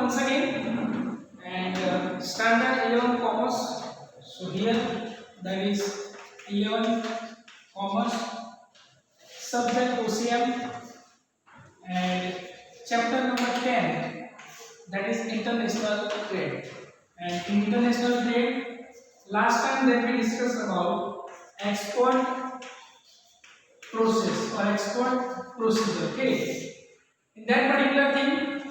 once again, and standard 11 commerce. So here that is 11 commerce, subject OCM, and chapter number 10, that is international trade. And international trade, last time that we discussed about export process or export procedure. Okay, in that particular thing,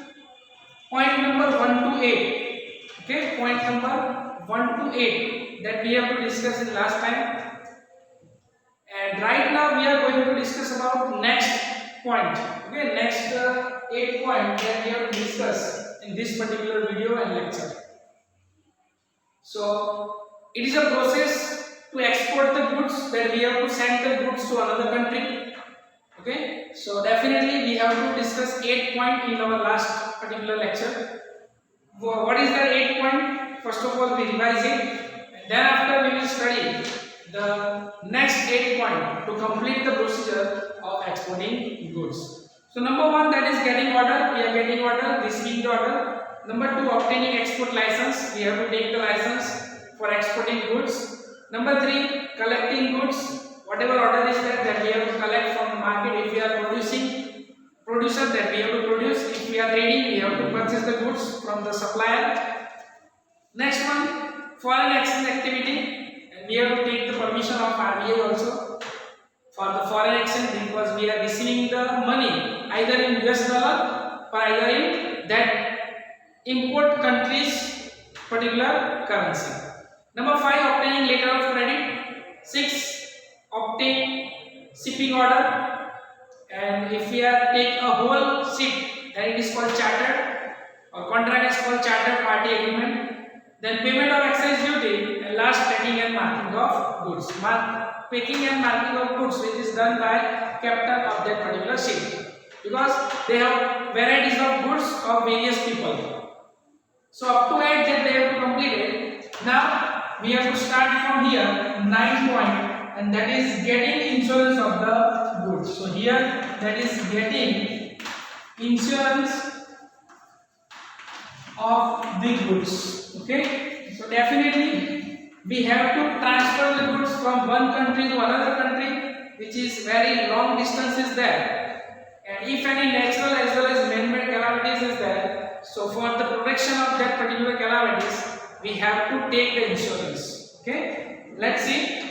point number 1 to 8. Okay, point number 1 to 8 that we have to discuss in last time, and right now we are going to discuss about next point. Okay, next 8 point that we have to discuss in this particular video and lecture. So it is a process to export the goods, that we have to send the goods to another country. Okay, so definitely we have to discuss 8 point in our last particular lecture. What is the 8 point? First of all, we revise it, and then after we will study the next 8 point to complete the procedure of exporting goods. So number 1, that is getting order. We are getting order, receiving the order. Number 2, obtaining export license. We have to take the license for exporting goods. Number 3, collecting goods. Whatever order is there, that we have to collect from the market. If we are producer, that we have to produce. If we are trading, we have to purchase the goods from the supplier. Next one, foreign exchange activity, and we have to take the permission of RBI also for the foreign exchange, because we are receiving the money either in US dollar or either in that import country's particular currency. Number 5, obtaining letter of credit. 6, obtain shipping order, and if we are take a whole ship, then it is called charter, or contract is called charter party agreement. Then payment of excise duty, and last, packing and marking of goods. Packing and marking of goods, which is done by captain of that particular ship, because they have varieties of goods of various people. So up to 8 that they have to complete it. Now we have to start from here 9 point, and that is getting insurance of the goods. So here that is getting insurance of the goods. Okay, so definitely we have to transfer the goods from one country to another country, which is very long distances there, and if any natural as well as man-made calamities is there, so for the protection of that particular calamities, we have to take the insurance. Okay, let's see.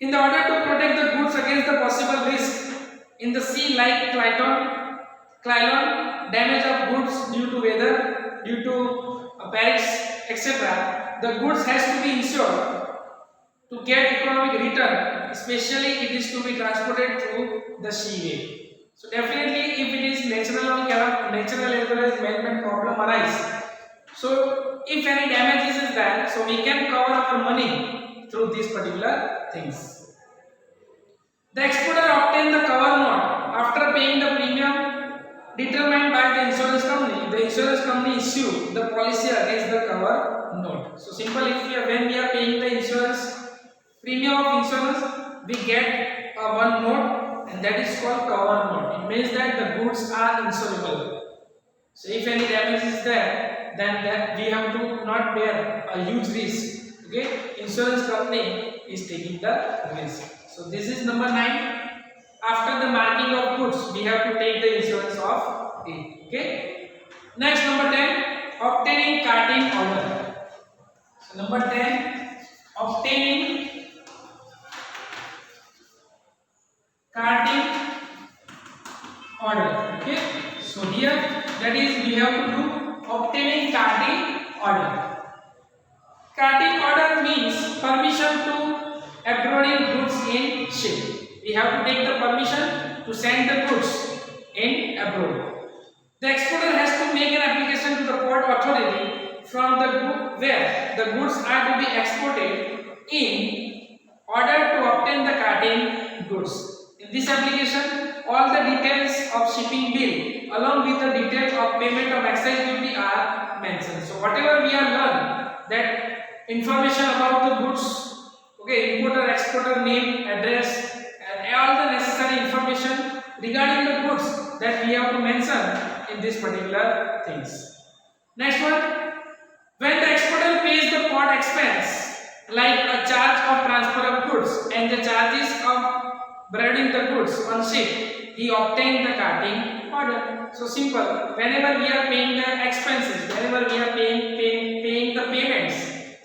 In order to protect the goods against the possible risk in the sea, like Cylon, damage of goods due to weather, due to perils, etc., the goods has to be insured to get economic return, especially it is to be transported through the seaway. So definitely, if it is natural as well as man-made problem arise, so if any damages is there, so we can cover our money through these particular things. The exporter obtain the cover note after paying the premium determined by the insurance company. The insurance company issue the policy against the cover note. So simple, when we are paying the insurance premium of insurance, we get one note, and that is called cover note. It means that the goods are insurable. So if any damage is there, then that we have to not bear a huge risk. Okay, insurance company is taking the risk. So this is number 9. After the marking of goods, we have to take the insurance of it. Okay. Next, number 10, obtaining carting order. So number 10, obtaining carting order. Okay. So here that is we have to do obtaining carting order. Carting order means permission to abroading goods in ship. We have to take the permission to send the goods in abroad. The exporter has to make an application to the port authority from where the goods are to be exported in order to obtain the carting goods. In this application, all the details of shipping bill along with the details of payment of excise duty are mentioned. So whatever we have learned, that information about the goods, okay, importer, exporter, name, address, and all the necessary information regarding the goods that we have to mention in this particular things. Next one, when the exporter pays the port expense like a charge of transfer of goods and the charges of burdening the goods on ship, he obtained the carting order. So simple. Whenever we are paying the expenses, whenever we are paying the payments,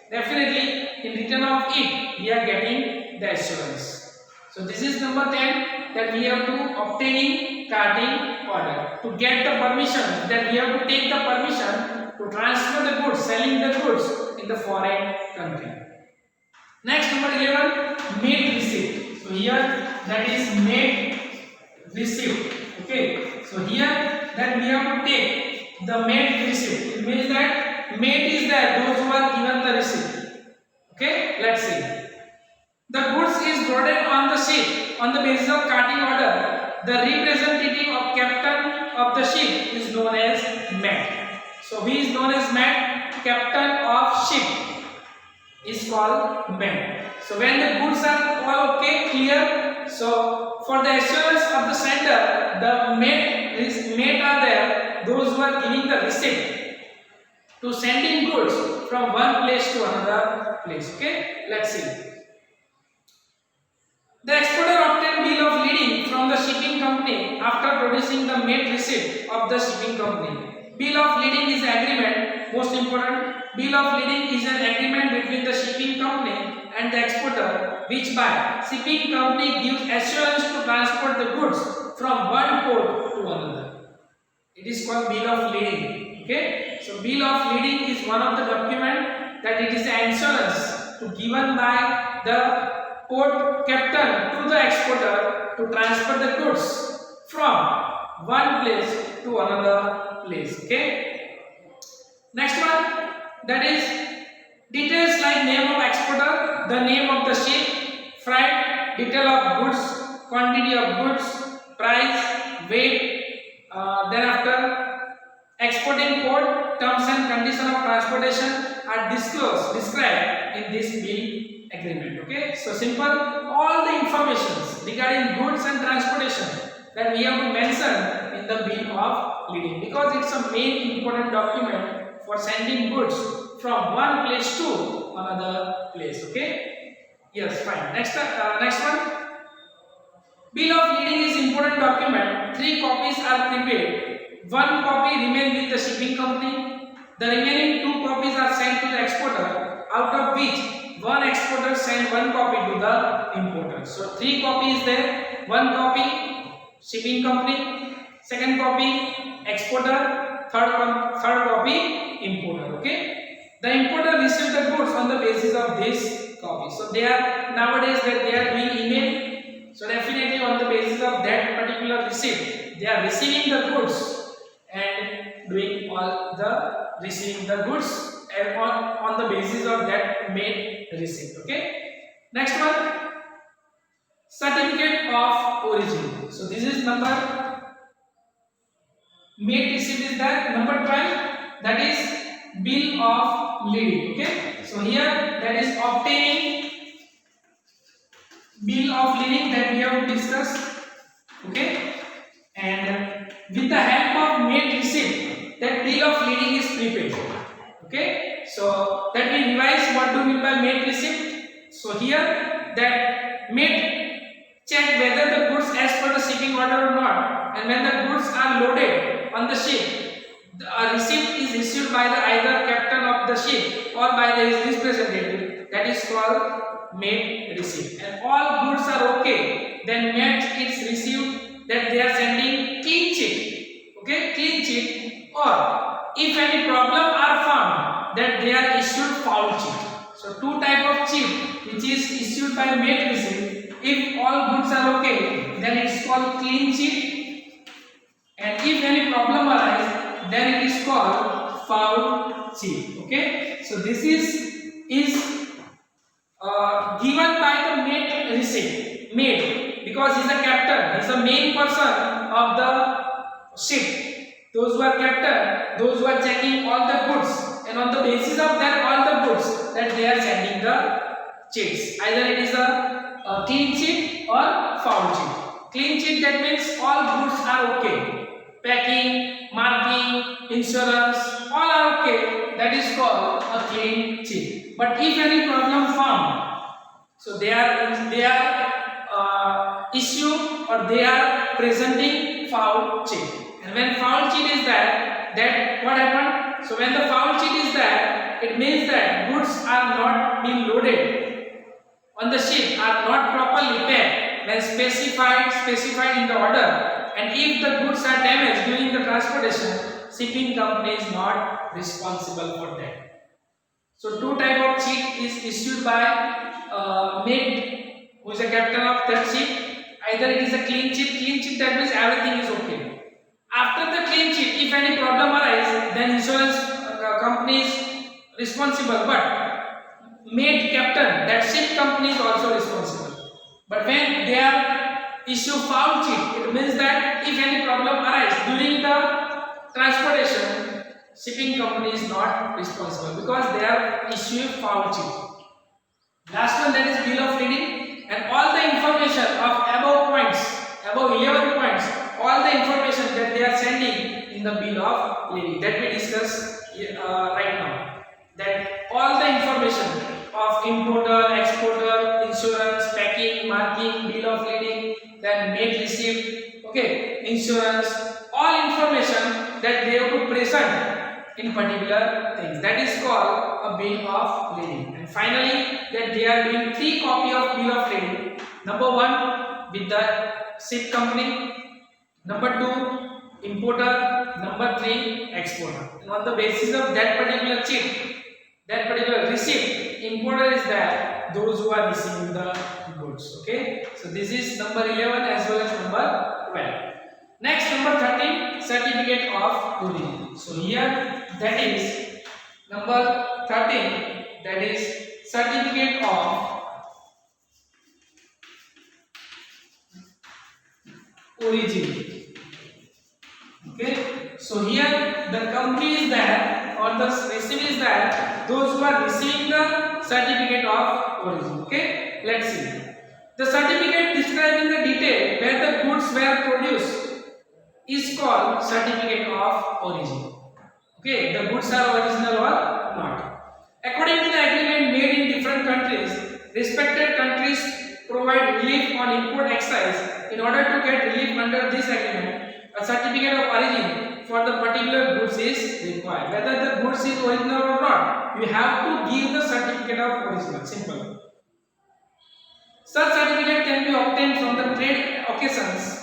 definitely in return of it we are getting the assurance. So this is number 10, that we have to obtaining carting order. To get the permission, that we have to take the permission to transfer the goods, selling the goods in the foreign country. Next, number 11, made receipt. So here that is made receipt. Okay. So here that we have to take the made receipt. It means that made is there, those who are given the receipt. Okay. Let's see. The goods is loaded on the ship on the basis of carting order. The representative of captain of the ship is known as MAT. So he is known as MAT, captain of ship is called MAT. So when the goods are all okay, clear, so for the assurance of the sender, the MAT are there, those who are giving the receipt to sending goods from one place to another place. Okay, let's see. The exporter obtained bill of lading from the shipping company after producing the made receipt of the shipping company. Bill of lading is agreement, most important. Bill of lading is an agreement between the shipping company and the exporter, which by shipping company gives assurance to transport the goods from one port to another. It is called bill of lading. Okay, so bill of lading is one of the document that it is an insurance to given by the port captain to the exporter to transfer the goods from one place to another place. Okay. Next one, that is details like name of exporter, the name of the ship, freight, detail of goods, quantity of goods, price, weight. Then after exporting port, terms and condition of transportation are described in this bill agreement. Okay, so simple, all the informations regarding goods and transportation that we have to mention in the bill of lading, because it's a main important document for sending goods from one place to another place. Okay, yes, fine. Next one, bill of lading is important document. 3 copies are prepared. 1 copy remains with the shipping company. The remaining 2 copies are sent to the exporter, out of which 1 exporter send 1 copy to the importer. So 3 copies there, 1 copy shipping company, 2nd copy exporter, 3rd copy importer. Okay, the importer receives the goods on the basis of this copy. So they are nowadays that they are doing email. So definitely on the basis of that particular receipt, they are receiving the goods and doing all the receiving the goods and on the basis of that made receipt. Okay. Next one, certificate of origin. So this is number made receipt is that. Number 12, that is bill of lading. Okay. So here that is obtaining bill of lading that we have discussed. Okay. And with the help of made receipt, that bill of lading is prepared. Okay, so that we revise what do we mean by made receipt. So here that made check whether the goods as per the shipping order or not, and when the goods are loaded on the ship, a receipt is issued by the either captain of the ship or by his representative. That is called made receipt. And all goods are okay, then made is received, that they are sending clean sheet. Okay, clean sheet, or if any problem are found, that they are issued foul sheet. So 2 type of sheet which is issued by made receipt. If all goods are okay, then it is called clean sheet, and if any problem arises, then it is called foul sheet. Okay, so this is given by the made receipt. Made, because he is a captain, he is the main person of the ship. Those who are captain, those who are checking all the goods, and on the basis of that all the goods, that they are sending the sheets. Either it is a clean sheet or foul sheet. Clean sheet, that means all goods are okay. packing, marking, insurance, all are okay. That is called a clean sheet. But if any problem found, so they are issue or they are presenting foul cheat. And when foul cheat is there, that what happened? So when the foul cheat is there, it means that goods are not being loaded on the ship, are not properly packed when specified in the order, and if the goods are damaged during the transportation, shipping company is not responsible for that. So two type of cheat is issued by mate, who is a captain of that ship. Either it is a clean sheet that means everything is okay. After the clean sheet, if any problem arises, then insurance company is responsible, but mate captain, that ship company is also responsible. But when they are issue foul cheat, it means that if any problem arises during the transportation, shipping company is not responsible because they are issuing foul cheat. Last one, that is bill of lading, and all the information of above points, above 11 points, all the information that they are sending in the bill of lading, that we discuss right now. That all the information of importer, exporter, insurance, packing, marking, bill of lading, then mate receipt, okay, insurance, all information that they have to present in particular things, that is called a bill of lading. And finally, that they are doing 3 copy of bill of lading. Number 1 with the ship company, number 2 importer, number 3 exporter. And on the basis of that particular chip, that particular receipt, importer is that those who are receiving the goods. Okay, so this is number 11 as well as number 12. Next, number 13, certificate of origin. So here that is number 13, that is certificate of origin. Okay, so here the company is there or the receiver is there, those who are receiving the certificate of origin. Okay, let's see. The certificate describing the detail where the goods were produced is called certificate of origin. Okay, the goods are original or not. According to the agreement made in different countries, respected countries provide relief on import excise. In order to get relief under this agreement, a certificate of origin for the particular goods is required. Whether the goods is original or not, you have to give the certificate of origin. Simple. Such certificate can be obtained from the trade occasions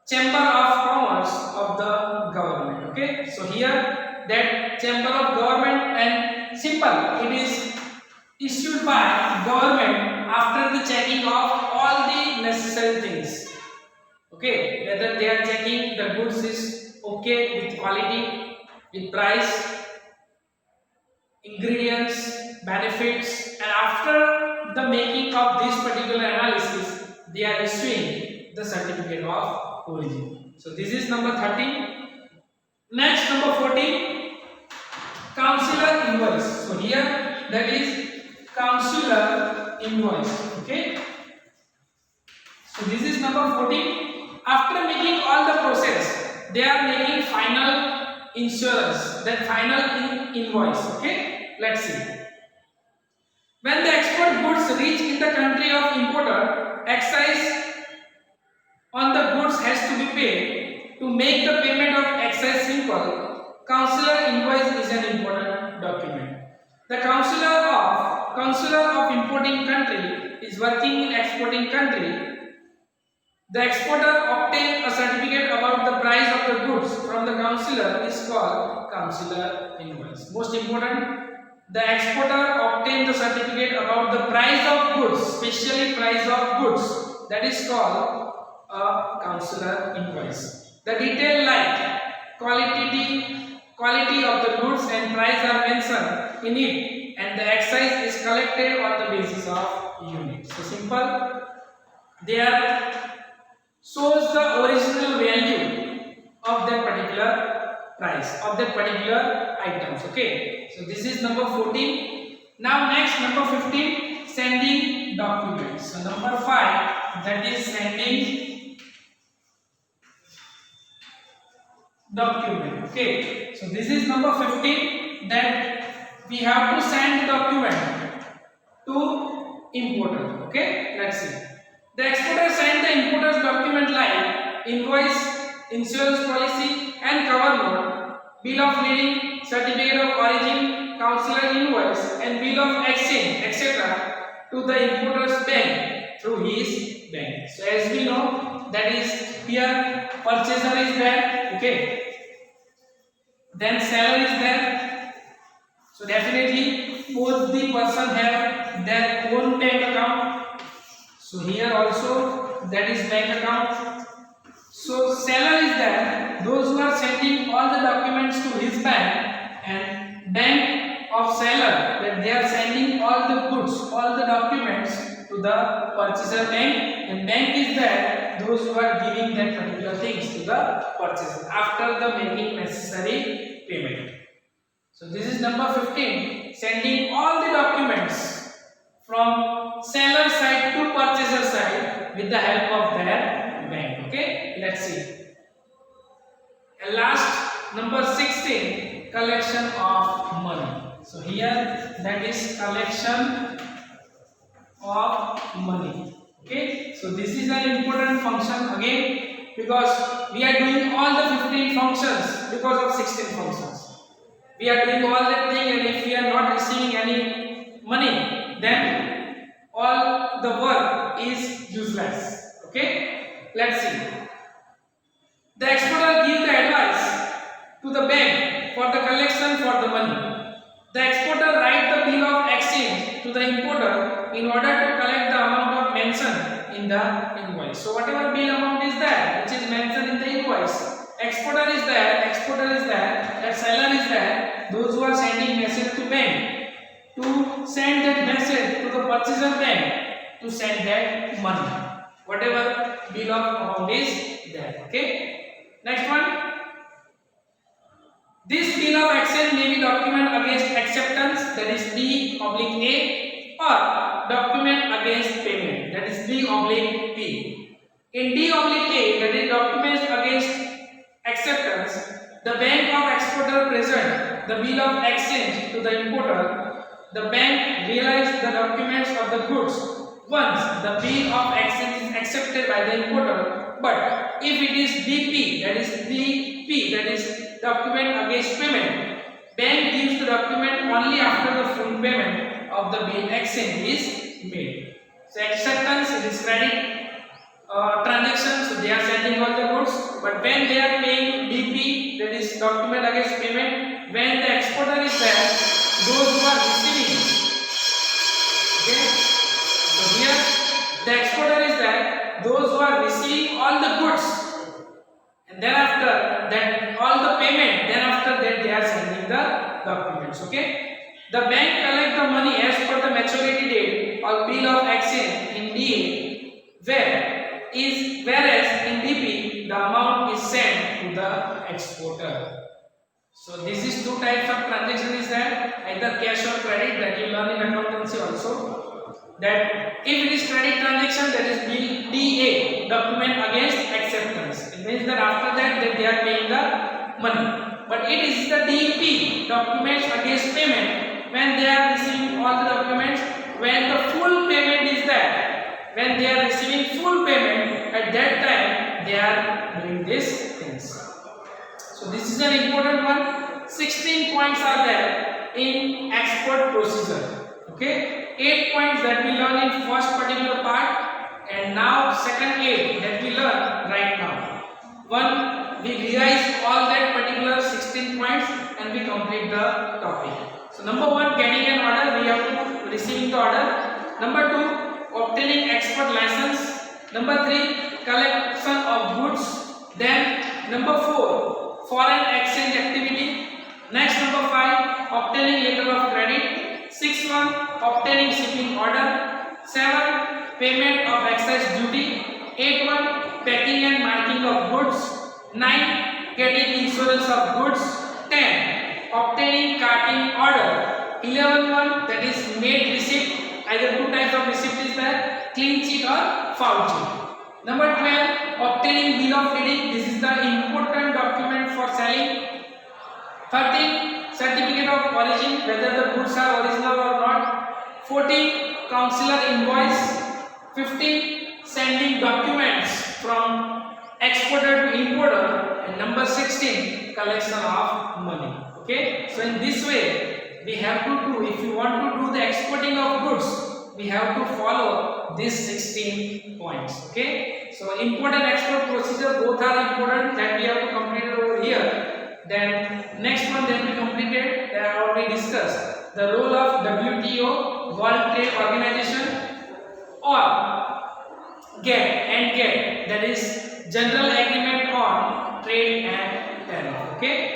Chamber of Commerce of the government. Okay, so here that Chamber of Government, and simple, it is issued by government after the checking of all the necessary things. Okay, whether they are checking the goods is okay with quality, with price, ingredients, benefits, and after the making of this particular analysis, they are issuing the certificate of origin. So this is number 13. Next, number 14, consular invoice. So here that is consular invoice. Okay, so this is number 14. After making all the process, they are making final insurance, that final invoice. Okay, let's see. When the export goods reach in the country of importer, excise on the goods has to be paid. To make the payment of excise simple, consular invoice is an important document. The consular of importing country is working in exporting country. The exporter obtains a certificate about the price of the goods from the consular is called consular invoice. Most important, the exporter obtains the certificate about the price of goods, especially price of goods, that is called a consular invoice. The detail like quality of the goods and price are mentioned in it, and the excise is collected on the basis of unit. So simple, they are shows the original value of that particular price of that particular items. Okay, so this is number 14. Now next, number 15, sending documents. So number 5, that is sending document. Okay, so this is number 15, that we have to send the document to importer. Okay, let's see. The exporter sent the importer's document like invoice, insurance policy and cover note, bill of lading, certificate of origin, consular invoice and bill of exchange, etc. to the importer's bank through his bank. So as we know, that is here purchaser is there, okay, then seller is there. So definitely both the person have their own bank account. So here also that is bank account. So seller is there, those who are sending all the documents to his bank, and bank of seller, that they are sending all the goods, all the documents to the purchaser bank, and bank is there, those who are giving that particular things to the purchaser after the making necessary payment. So this is number 15, sending all the documents from seller side to purchaser side with the help of their bank. Okay, let's see. And last, number 16, collection of money. So here that is collection of money. Okay, so this is an important function again, because we are doing all the 15 functions because of 16 functions. We are doing all that thing, and if we are not receiving any money, then all the work is useless. Okay, let's see. The exporter gives the advice to the bank for the collection for the money. The exporter writes the bill of exchange to the importer in order to collect the amount of mentioned in the invoice. So whatever bill amount is there, which is mentioned in the invoice, exporter is there, that seller is there, those who are sending message to bank to send that message to the purchaser bank to send that money, whatever bill of amount is there. Okay, next one. This bill of exchange may be document against acceptance, that is D/A, or document against payment, that is D/P. In D/A, that is documents against acceptance, the bank of exporter present the bill of exchange to the importer. The bank realizes the documents of the goods once the bill of exchange is accepted by the importer. But if it is DP, that is document against payment, bank gives the document only after the full payment of the bill exchange is made. So acceptance, it is credit transaction, so they are sending all the goods, but when they are paying DP, that is document against payment, when the exporter is there, those who are receiving, okay, so here the exporter is there, those who are receiving all the goods, and then after that all the payment, then after that they are sending the documents. Okay, the bank collect the money as per the maturity date or bill of exchange in DA, whereas in DP the amount is sent to the exporter. So this is two types of transaction is there, either cash or credit, that you learn in accountancy also. That if it is credit transaction, that is bill DA, document against acceptance. It means that after that they are paying the money. But it is the DP, documents against payment, when they are receiving all the documents, when the full payment is there, when they are receiving full payment, at that time they are doing these things. So this is an important one. 16 points are there in export procedure. Okay, 8 points that we learn in first particular part, and now second 8 that we learn right now. One, we revise all that particular 16 points and we complete the topic. So number 1, getting an order, we have to receiving the order. Number 2, obtaining export license. Number 3, collection of goods. Then number 4, foreign exchange activity. Next, number 5, obtaining letter of credit. 6 one, obtaining shipping order. 7, payment of excise duty. 8 one, packing and marking of goods. 9, getting insurance of goods. 10, obtaining carting order. 11 one, that is made receipt. Either two types of receipt is there, clean sheet or foul sheet. Number 12, obtaining bill of lading. This is the important document for selling. 13. Certificate of origin, whether the goods are original or not. 14. Consular invoice. 15. Sending documents from exporter to importer. And number 16. Collection of money. Okay, so in this way we have to do, if you want to do the exporting of goods, we have to follow these 16 points. Okay, so import and export procedure both are important, that we have to complete it over here. Then next one that we completed, that I already discussed, the role of WTO, World Trade Organization, or GATT, that is General Agreement on Trade and Tariff. Okay,